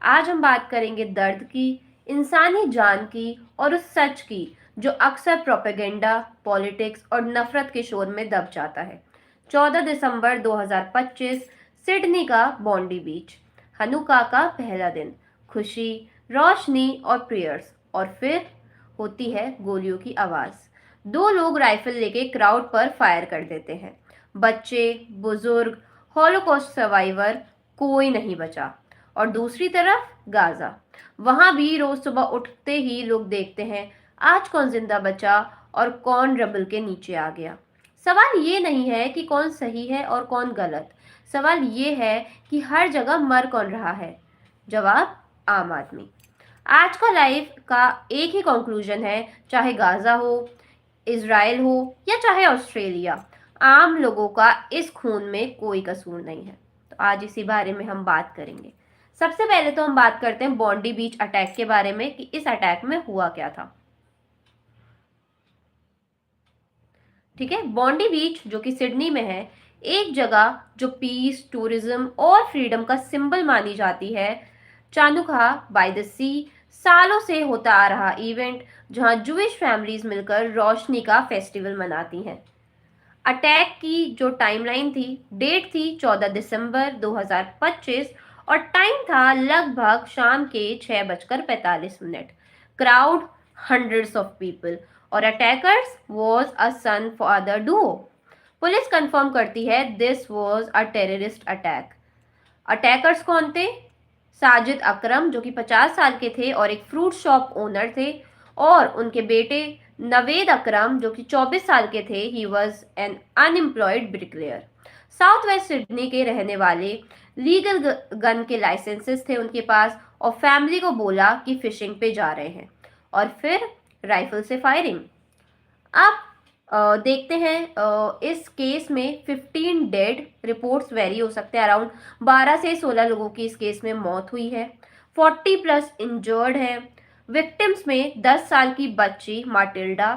आज हम बात करेंगे दर्द की, इंसानी जान की और उस सच की जो अक्सर प्रोपेगेंडा, पॉलिटिक्स और नफरत के शोर में दब जाता है। 14 दिसंबर 2025, सिडनी का बॉन्डी बीच। हनुका का पहला दिन, खुशी, रोशनी और प्रेयर्स, और फिर होती है गोलियों की आवाज। दो लोग राइफल लेके क्राउड पर फायर कर देते हैं। बच्चे, बुजुर्ग, हॉलोकॉस्ट सर्वाइवर, कोई नहीं बचा। और दूसरी तरफ गाजा, वहां भी रोज सुबह उठते ही लोग देखते हैं आज कौन जिंदा बचा और कौन रबल के नीचे आ गया। सवाल ये नहीं है कि कौन सही है और कौन गलत, सवाल ये है कि हर जगह मर कौन रहा है। जवाब, आम आदमी। आज का लाइफ का एक ही कंक्लूजन है, चाहे गाजा हो, इजराइल हो या चाहे ऑस्ट्रेलिया, आम लोगों का इस खून में कोई कसूर नहीं है। तो आज इसी बारे में हम बात करेंगे। सबसे पहले तो हम बात करते हैं बॉन्डी बीच अटैक के बारे में कि इस अटैक में हुआ क्या था। ठीक है, बॉन्डी बीच जो कि सिडनी में है, एक जगह जो पीस, टूरिज्म और फ्रीडम का सिंबल मानी जाती है। चानुका बाय द सी सालों से होता आ रहा इवेंट जहां जूइश फैमिलीज मिलकर रोशनी का फेस्टिवल मनाती हैं। अटैक की जो टाइमलाइन थी, डेट थी 14 दिसंबर 2025 और टाइम था लगभग शाम के 6:45। क्राउड, हंड्रेड्स ऑफ पीपल, और attackers was a sun father Duo. Police confirm करती है this was a terrorist attack. Attackers कौन थे? साजिद अकरम जो कि 50 साल के थे और एक फ्रूट शॉप ओनर थे, और उनके बेटे नवेद अकरम जो कि 24 साल के थे। He was an unemployed bricklayer. South west Sydney के रहने वाले, लीगल गन के लाइसेंसेस थे उनके पास, और फैमिली को बोला कि फिशिंग पे जा रहे हैं, और फिर राइफल से फायरिंग। अब देखते हैं, इस केस में 15 डेड, रिपोर्ट्स वेरी हो सकते हैं, अराउंड 12 से 16 लोगों की इस केस में मौत हुई है। 40 प्लस इंजर्ड है। विक्टिम्स में 10 साल की बच्ची माटिल्डा,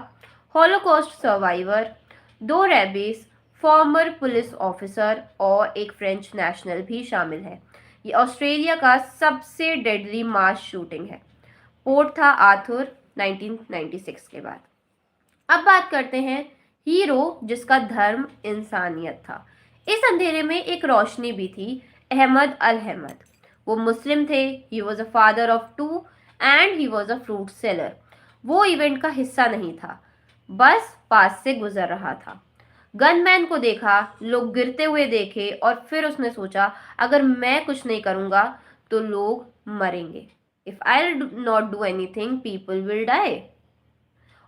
हॉलोकॉस्ट सर्वाइवर, दो रेबीज, फॉर्मर पुलिस ऑफिसर और एक फ्रेंच नेशनल भी शामिल है। ये ऑस्ट्रेलिया का सबसे डेडली मास शूटिंग है। पोर्ट था आर्थर 1996 के बाद। अब बात करते हैं हीरो जिसका धर्म इंसानियत था। इस अंधेरे में एक रोशनी भी थी, अहमद अल अहमद। वो मुस्लिम थे, he was a father of two and he was a fruit seller. वो इवेंट का हिस्सा नहीं था, बस पास से गुजर रहा था। गनमैन को देखा, लोग गिरते हुए देखे, और फिर उसने सोचा अगर मैं कुछ नहीं करूंगा तो लोग मरेंगे। If I not do anything people will die.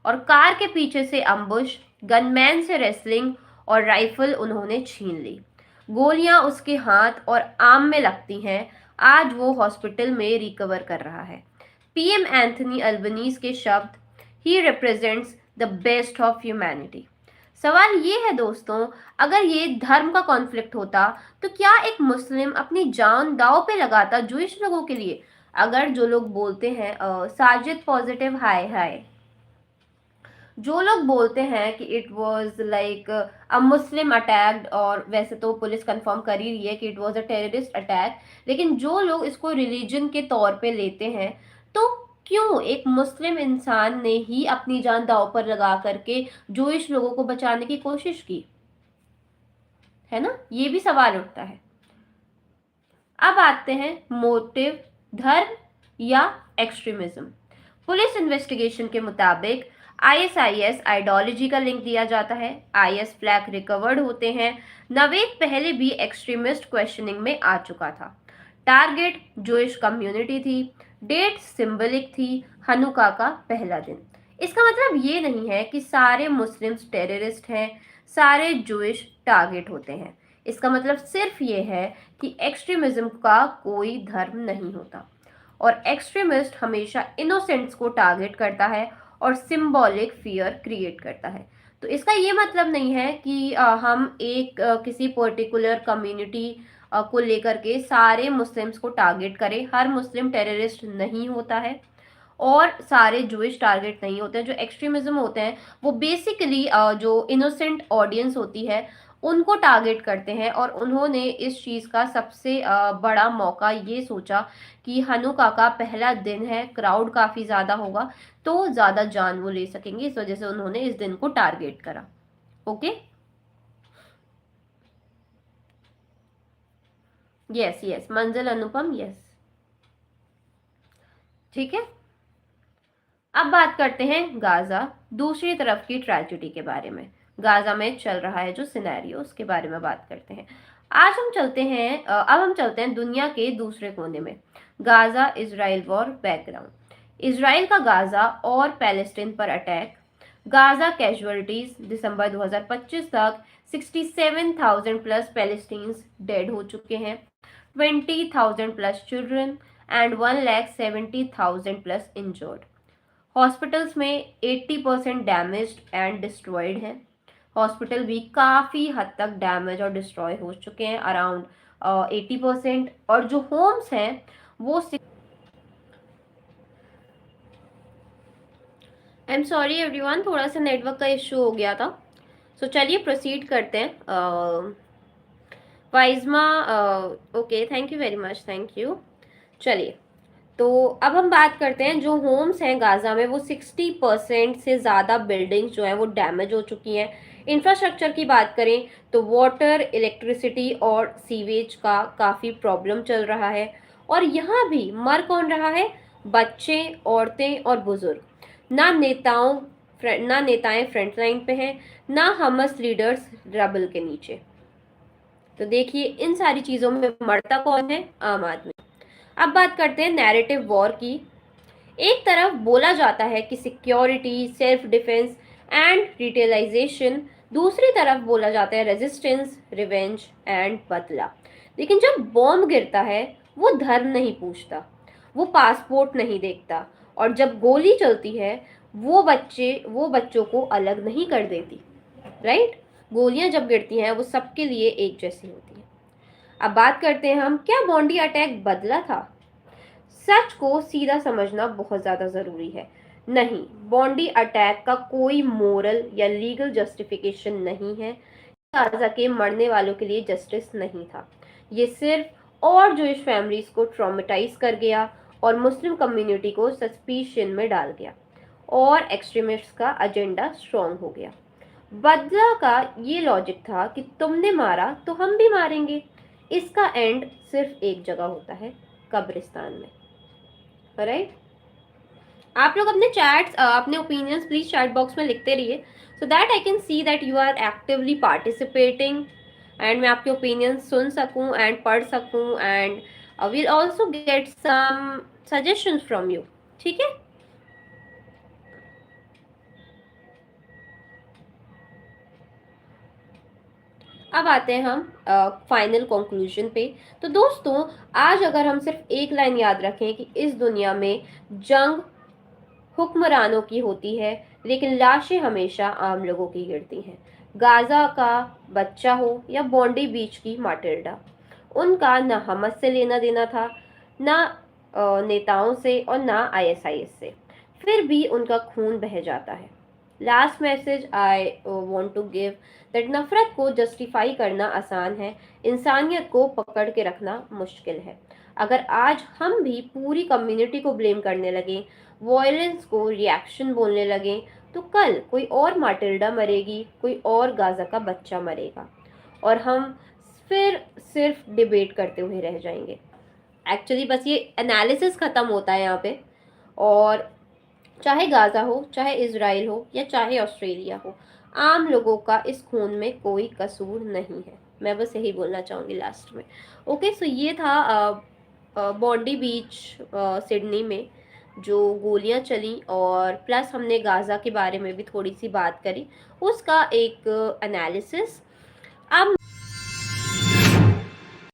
और कार के पीछे से अम्बुश, गनमैन से रेसलिंग, और राइफल उन्होंने छीन ली। गोलियां उसके हाथ और आर्म में लगती हैं। आज वो हॉस्पिटल में रिकवर कर रहा है। पीएम एंथनी अल्बनीज के शब्द, ही represents the best of humanity. सवाल ये है दोस्तों, अगर ये धर्म का कॉन्फ्लिक्ट होता तो क्या एक मुस्लिम अपनी जान दांव पे लगाता जूइश लोगों के लिए? अगर जो लोग बोलते हैं साजिद पॉजिटिव हाय हाय, जो लोग बोलते हैं कि it was like a Muslim attack, और वैसे तो पुलिस कंफर्म कर ही रही है कि it was a terrorist attack, लेकिन जो लोग इसको रिलीजन के तौर पे लेते हैं, तो क्यों एक मुस्लिम इंसान ने ही अपनी जान दांव पर लगा करके जूइश लोगों को बचाने की कोशिश की? है ना, ये भी सवाल उठता है। अब आते हैं मोटिव, धर्म या एक्सट्रीमिज्म। पुलिस इन्वेस्टिगेशन के मुताबिक आईएसआईएस आइडियोलॉजी का लिंक दिया जाता है। आईएस फ्लैग रिकवर्ड होते हैं। नवेद पहले भी एक्सट्रीमिस्ट क्वेश्चनिंग में आ चुका था। टारगेट जूइश कम्युनिटी थी। डेट सिंबलिक थी, हनुका का पहला दिन। इसका मतलब ये नहीं है कि सारे मुस्लिम्स टेररिस्ट हैं, सारे जूइश टारगेट होते हैं। इसका मतलब सिर्फ ये है कि एक्सट्रीमिज्म का कोई धर्म नहीं होता, और एक्सट्रीमिस्ट हमेशा इनोसेंट्स को टारगेट करता है और सिंबॉलिक फियर क्रिएट करता है। तो इसका ये मतलब नहीं है कि हम एक किसी पर्टिकुलर कम्युनिटी को लेकर के सारे मुस्लिम्स को टारगेट करें। हर मुस्लिम टेररिस्ट नहीं होता है, और सारे जूइश टारगेट नहीं होते हैं। जो एक्सट्रीमिज्म होते हैं वो बेसिकली जो इनोसेंट ऑडियंस होती है उनको टारगेट करते हैं। और उन्होंने इस चीज़ का सबसे बड़ा मौका ये सोचा कि हनुका का पहला दिन है, क्राउड काफ़ी ज़्यादा होगा, तो ज़्यादा जान वो ले सकेंगे, इस वजह से उन्होंने इस दिन को टारगेट करा। ओके, यस यस, मंजिल अनुपम, यस, ठीक है। अब बात करते हैं गाजा दूसरी तरफ की ट्रेजेडी के बारे में। गाजा में चल रहा है जो सिनेरियो, उसके बारे में बात करते हैं। आज हम चलते हैं अब हम चलते हैं दुनिया के दूसरे कोने में, Gaza Israel war background. Israel का गाजा और पैलेस्टीन पर अटैक। गाजा कैजुअलिटीज दिसंबर 2025 तक 67,000 प्लस पैलेस्टीन्स डेड हो चुके हैं, 20,000 plus children and 1,70,000 plus injured. Hospitals में 80% डैमेज्ड एंड डिस्ट्रॉयड हैं। हॉस्पिटल भी काफ़ी हद तक डैमेज और डिस्ट्रॉय हो चुके हैं, अराउंड 80%। और जो होम्स हैं वो आई एम सॉरी एवरीवन, थोड़ा सा नेटवर्क का इशू हो गया था। सो चलिए प्रोसीड करते हैं। वाइजमा, okay, thank you very much, thank you. चलिए, तो अब हम बात करते हैं जो होम्स हैं गाजा में, वो 60% से ज़्यादा बिल्डिंग्स जो हैं वो डैमेज हो चुकी हैं। इंफ्रास्ट्रक्चर की बात करें तो वाटर, इलेक्ट्रिसिटी और सीवेज का काफ़ी प्रॉब्लम चल रहा है। और यहाँ भी मर कौन रहा है? बच्चे, औरतें और बुजुर्ग। ना नेताएं फ्रंट लाइन पे हैं, ना हमस लीडर्स रबल के नीचे। तो देखिए इन सारी चीज़ों में मरता कौन है? आम आदमी। अब बात करते हैं नैरेटिव वॉर की। एक तरफ बोला जाता है कि सिक्योरिटी, सेल्फ डिफेंस एंड रिटेलाइजेशन, दूसरी तरफ बोला जाता है रेजिस्टेंस, रिवेंज एंड बदला। लेकिन जब बॉम्ब गिरता है वो धर्म नहीं पूछता, वो पासपोर्ट नहीं देखता, और जब गोली चलती है वो बच्चों को अलग नहीं कर देती। राइट? गोलियां जब गिरती हैं वो सबके लिए एक जैसी होती है। अब बात करते हैं हम, क्या बॉन्डी अटैक बदला था? सच को सीधा समझना बहुत ज़्यादा ज़रूरी है। नहीं, बॉन्डी अटैक का कोई मोरल या लीगल जस्टिफिकेशन नहीं है। गाजा के मरने वालों के लिए जस्टिस नहीं था, ये सिर्फ और जूइश फैमिलीज को ट्रॉमेटाइज कर गया और मुस्लिम कम्युनिटी को सस्पिशन में डाल गया और एक्सट्रीमिस्ट्स का एजेंडा स्ट्रॉन्ग हो गया। बदला का ये लॉजिक था कि तुमने मारा तो हम भी मारेंगे। इसका एंड सिर्फ एक जगह होता है, कब्रिस्तान में। राइट? आप लोग अपने चैट्स, अपने ओपिनियंस प्लीज चैट बॉक्स में लिखते रहिए, so that I can see that you are actively participating, and मैं आपके ओपिनियंस सुन सकूं एंड पढ़ सकूं, and will also get some suggestions from you. ठीक है? अब आते हैं हम फाइनल कंक्लूजन पे। तो दोस्तों, आज अगर हम सिर्फ एक लाइन याद रखें कि इस दुनिया में जंग हुक्मरानों की होती है, लेकिन लाशें हमेशा आम लोगों की गिरती हैं। गाजा का बच्चा हो या बॉन्डी बीच की माटिल्डा, उनका न हमस से लेना देना था, ना नेताओं से और ना आईएसआईएस से, फिर भी उनका खून बह जाता है। Last message I want to give that नफरत को जस्टिफाई करना आसान है, इंसानियत को पकड़ के रखना मुश्किल है। अगर आज हम भी पूरी कम्युनिटी को ब्लेम करने लगे, वॉयलेंस को रिएक्शन बोलने लगे, तो कल कोई और माटिल्डा मरेगी, कोई और गाजा का बच्चा मरेगा, और हम फिर सिर्फ डिबेट करते हुए रह जाएंगे। एक्चुअली बस ये एनालिसिस ख़त्म होता है यहाँ पे। और चाहे गाजा हो, चाहे इजराइल हो, या चाहे ऑस्ट्रेलिया हो, आम लोगों का इस खून में कोई कसूर नहीं है। मैं बस यही बोलना चाहूँगी लास्ट में। ओके, सो ये था बॉन्डी बीच सिडनी में जो गोलियां चली, और प्लस हमने गाजा के बारे में भी थोड़ी सी बात करी, उसका एक एनालिसिस। अब